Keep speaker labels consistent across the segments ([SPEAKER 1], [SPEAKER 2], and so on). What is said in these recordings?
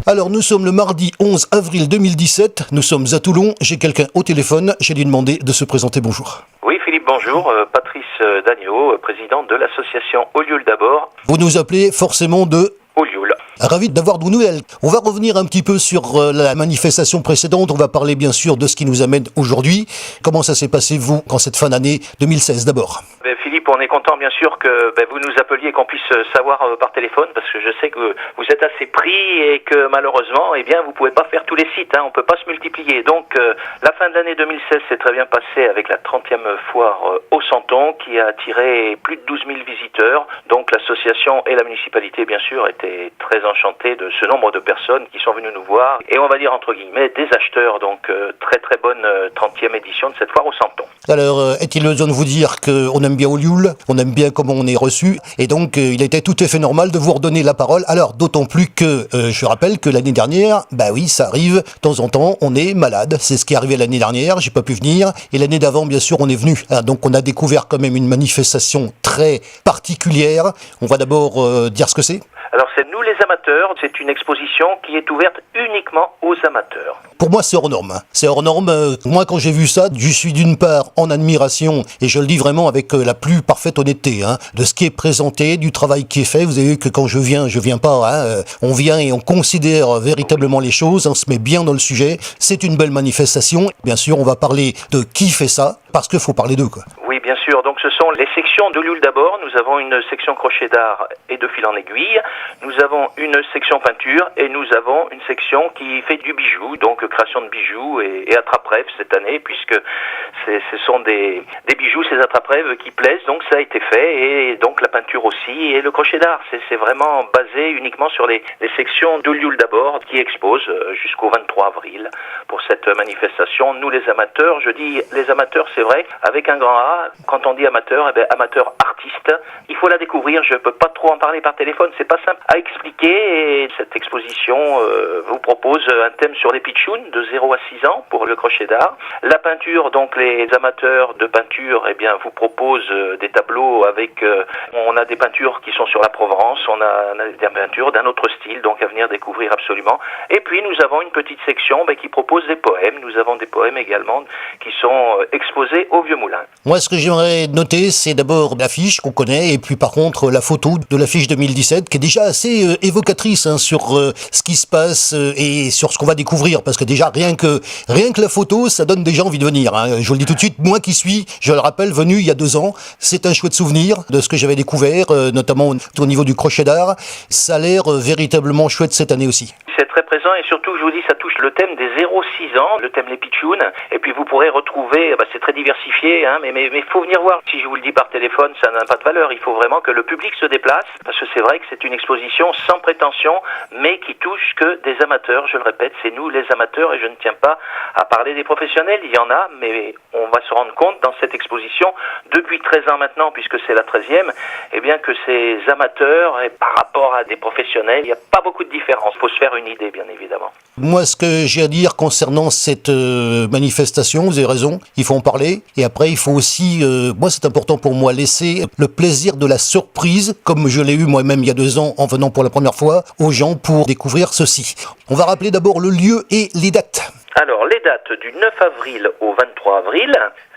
[SPEAKER 1] Alors nous sommes le mardi 11 avril 2017, nous sommes à Toulon, j'ai quelqu'un au téléphone, j'ai lui demandé de se présenter, bonjour.
[SPEAKER 2] Oui Philippe, bonjour, Patrice Dagneau, président de l'association Olioul d'abord.
[SPEAKER 1] Vous nous appelez forcément de
[SPEAKER 2] Olioul.
[SPEAKER 1] Ravi d'avoir de vos nouvelles. On va revenir un petit peu sur la manifestation précédente, on va parler bien sûr de ce qui nous amène aujourd'hui. Comment ça s'est passé vous, en cette fin d'année 2016 d'abord?
[SPEAKER 2] Philippe, on est content bien sûr que vous nous appeliez et qu'on puisse savoir par téléphone, parce que je sais que vous êtes assez pris et que malheureusement, vous pouvez pas faire tous les sites, on peut pas se multiplier. Donc la fin de l'année 2016 s'est très bien passée avec la 30e foire au Santon qui a attiré plus de 12 000 visiteurs. Donc l'association et la municipalité bien sûr étaient très enchantés de ce nombre de personnes qui sont venues nous voir et on va dire entre guillemets des acheteurs. Donc très très bonne 30e édition de cette foire au Santon. Alors
[SPEAKER 1] est-il besoin de vous dire qu'on aime bien Olioul, on aime bien comment on est reçu, et donc il était tout à fait normal de vous redonner la parole. Alors d'autant plus que je rappelle que l'année dernière, oui ça arrive, de temps en temps on est malade, c'est ce qui est arrivé l'année dernière, j'ai pas pu venir, et l'année d'avant bien sûr on est venu, donc on a découvert quand même une manifestation très particulière. On va d'abord dire ce que c'est.
[SPEAKER 2] Alors c'est Nous les amateurs, c'est une exposition qui est ouverte uniquement aux amateurs.
[SPEAKER 1] Pour moi c'est hors norme. C'est hors norme. Moi quand j'ai vu ça, je suis d'une part en admiration, et je le dis vraiment avec la plus parfaite honnêteté, de ce qui est présenté, du travail qui est fait. Vous avez vu que quand je viens pas, on vient et on considère véritablement les choses, on se met bien dans le sujet. C'est une belle manifestation. Bien sûr on va parler de qui fait ça, parce qu'il faut parler d'eux quoi.
[SPEAKER 2] Oui, bien sûr. Donc, ce sont les sections d'Olioul d'abord. Nous avons une section crochet d'art et de fil en aiguille. Nous avons une section peinture et nous avons une section qui fait du bijou, donc création de bijoux et attrape-rêve cette année, puisque ce sont des bijoux, ces attrape-rêves qui plaisent. Donc, ça a été fait et donc la peinture aussi et le crochet d'art. C'est vraiment basé uniquement sur les sections d'Olioul d'abord qui exposent jusqu'au 23 avril pour cette manifestation. Nous, les amateurs, je dis les amateurs, c'est vrai, avec un grand A. Quand on dit amateur, amateur artiste, il faut la découvrir. Je peux pas trop en parler par téléphone, c'est pas simple à expliquer. Et cette exposition vous propose un thème sur les pitchouns de 0 à 6 ans pour le crochet d'art. La peinture, donc les amateurs de peinture, vous proposent des tableaux avec. On a des peintures qui sont sur la Provence, on a des peintures d'un autre style, donc à venir découvrir absolument. Et puis nous avons une petite section qui propose des poèmes. Nous avons des poèmes également qui sont exposés au Vieux Moulin.
[SPEAKER 1] Moi, ce que j'aimerais noter, c'est d'abord l'affiche qu'on connaît, et puis par contre la photo de l'affiche 2017, qui est déjà assez évocatrice sur ce qui se passe et sur ce qu'on va découvrir, parce que déjà rien que la photo, ça donne déjà envie de venir. Je vous le dis tout de suite, moi qui suis, je le rappelle, venu il y a 2 ans, c'est un chouette souvenir de ce que j'avais découvert, notamment au niveau du crochet d'art. Ça a l'air véritablement chouette cette année aussi.
[SPEAKER 2] C'est très présent et surtout, je vous dis, ça touche le thème des 0-6 ans, le thème les pitchouns, et puis vous pourrez retrouver, c'est très diversifié, mais faut venir voir. Si je vous le dis par téléphone, ça n'a pas de valeur. Il faut vraiment que le public se déplace, parce que c'est vrai que c'est une exposition sans prétention, mais qui touche que des amateurs. Je le répète, c'est nous les amateurs, et je ne tiens pas à parler des professionnels. Il y en a, mais on va se rendre compte dans cette exposition, depuis 13 ans maintenant, puisque c'est la 13e, que ces amateurs, et par rapport à des professionnels, il n'y a pas beaucoup de différence. Il faut se faire une idée, bien évidemment.
[SPEAKER 1] Moi, ce que j'ai à dire concernant cette manifestation, vous avez raison, il faut en parler. Et après, il faut aussi, moi c'est important pour moi, laisser le plaisir de la surprise, comme je l'ai eu moi-même il y a 2 ans en venant pour la première fois, aux gens pour découvrir ceci. On va rappeler d'abord le lieu et les dates.
[SPEAKER 2] Alors, les dates du 9 avril au 23 avril.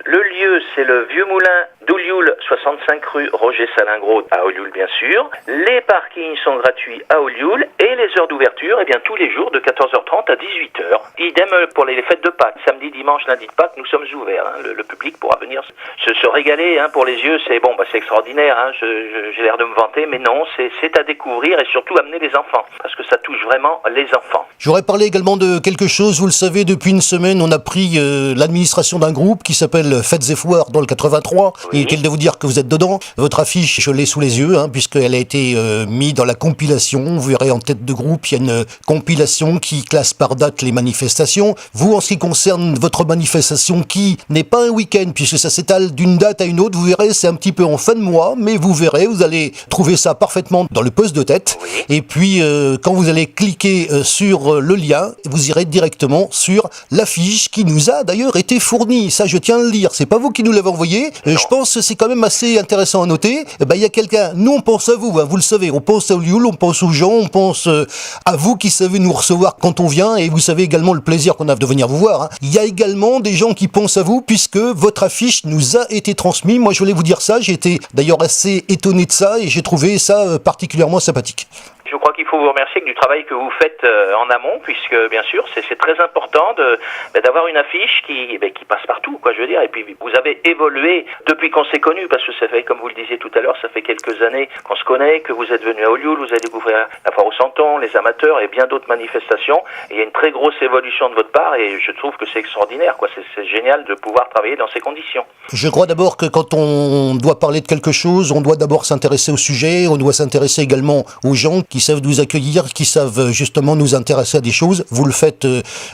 [SPEAKER 2] Le lieu, c'est le Vieux Moulin d'Olioul, 65 rue Roger Salingros à Olioul, bien sûr. Les parkings sont gratuits à Olioul et les heures d'ouverture, tous les jours de 14h30 à 18h. Idem pour les fêtes de Pâques. Samedi, dimanche, lundi de Pâques, nous sommes ouverts. Le public pourra venir se régaler. Pour les yeux, c'est c'est extraordinaire. J'ai l'air de me vanter, mais non, c'est à découvrir et surtout amener les enfants, parce que ça touche vraiment les enfants.
[SPEAKER 1] J'aurais parlé également de quelque chose, vous le savez, depuis une semaine, on a pris l'administration d'un groupe qui s'appelle Fêtes et Foires dans le 83. Oui. Inutile de vous dire que vous êtes dedans. Votre affiche, je l'ai sous les yeux, puisqu'elle a été mise dans la compilation. Vous verrez en tête de groupe, il y a une compilation qui classe par date les manifestations. Vous, en ce qui concerne votre manifestation, qui n'est pas un week-end, puisque ça s'étale d'une date à une autre, vous verrez, c'est un petit peu en fin de mois, mais vous verrez, vous allez trouver ça parfaitement dans le poste de tête.
[SPEAKER 2] Oui.
[SPEAKER 1] Et puis, quand vous allez cliquer sur le lien, vous irez directement sur l'affiche qui nous a d'ailleurs été fournie. Ça, je tiens à le dire. dire, c'est pas vous qui nous l'avez envoyé. Je pense que c'est quand même assez intéressant à noter. Il y a quelqu'un, nous on pense à vous, hein, vous le savez, on pense à Olioul, on pense aux gens, on pense à vous qui savez nous recevoir quand on vient, et vous savez également le plaisir qu'on a de venir vous voir. Hein. Il y a également des gens qui pensent à vous puisque votre affiche nous a été transmise. Moi je voulais vous dire ça, j'ai été d'ailleurs assez étonné de ça et j'ai trouvé ça particulièrement sympathique.
[SPEAKER 2] Je crois qu'il faut vous remercier du travail que vous faites en amont, puisque bien sûr c'est très important d'avoir une affiche qui passe partout, quoi, je veux dire. Et puis vous avez évolué depuis qu'on s'est connus, parce que ça fait, comme vous le disiez tout à l'heure, ça fait quelques années qu'on se connaît, que vous êtes venu à Olioul, vous avez découvert la foire aux Santons, les amateurs et bien d'autres manifestations. Et il y a une très grosse évolution de votre part, et je trouve que c'est extraordinaire, quoi. C'est génial de pouvoir travailler dans ces conditions.
[SPEAKER 1] Je crois d'abord que quand on doit parler de quelque chose, on doit d'abord s'intéresser au sujet, on doit s'intéresser également aux gens qui savent nous accueillir, qui savent justement nous intéresser à des choses. Vous le faites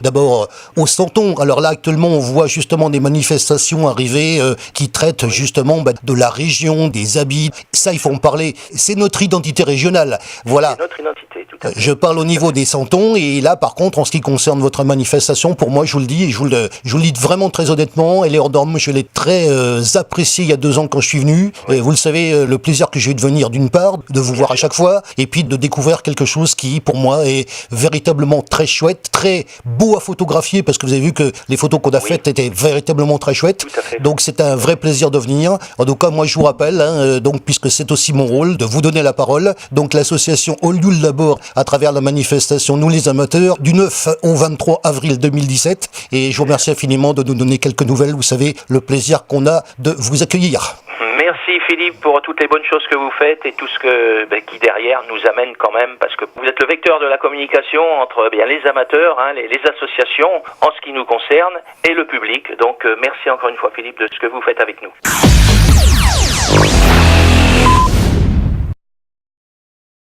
[SPEAKER 1] d'abord au Santon. Alors là, actuellement, on voit justement des manifestations arriver qui traitent justement de la région, des habits. Ça, il faut en parler. C'est notre identité régionale. Voilà.
[SPEAKER 2] C'est notre identité, tout à fait.
[SPEAKER 1] Je parle au niveau des Santons, et là, par contre, en ce qui concerne votre manifestation, pour moi, je vous le dis, et je vous le dis vraiment très honnêtement, elle est hors norme. Je l'ai très appréciée il y a 2 ans quand je suis venu. Et vous le savez, le plaisir que j'ai eu de venir d'une part, de vous voir à chaque fois, et puis de découvrir quelque chose qui, pour moi, est véritablement très chouette, très beau à photographier, parce que vous avez vu que les photos qu'on a faites étaient véritablement très chouettes. Donc c'est un vrai plaisir de venir. En tout cas, moi je vous rappelle, donc puisque c'est aussi mon rôle de vous donner la parole, donc l'association Olioul d'abord, à travers la manifestation Nous les amateurs, du 9 au 23 avril 2017. Et je vous remercie infiniment de nous donner quelques nouvelles. Vous savez, le plaisir qu'on a de vous accueillir.
[SPEAKER 2] Merci Philippe pour toutes les bonnes choses que vous faites et tout ce qui derrière nous amène quand même, parce que vous êtes le vecteur de la communication entre les amateurs, les associations en ce qui nous concerne et le public. Donc merci encore une fois Philippe de ce que vous faites avec nous.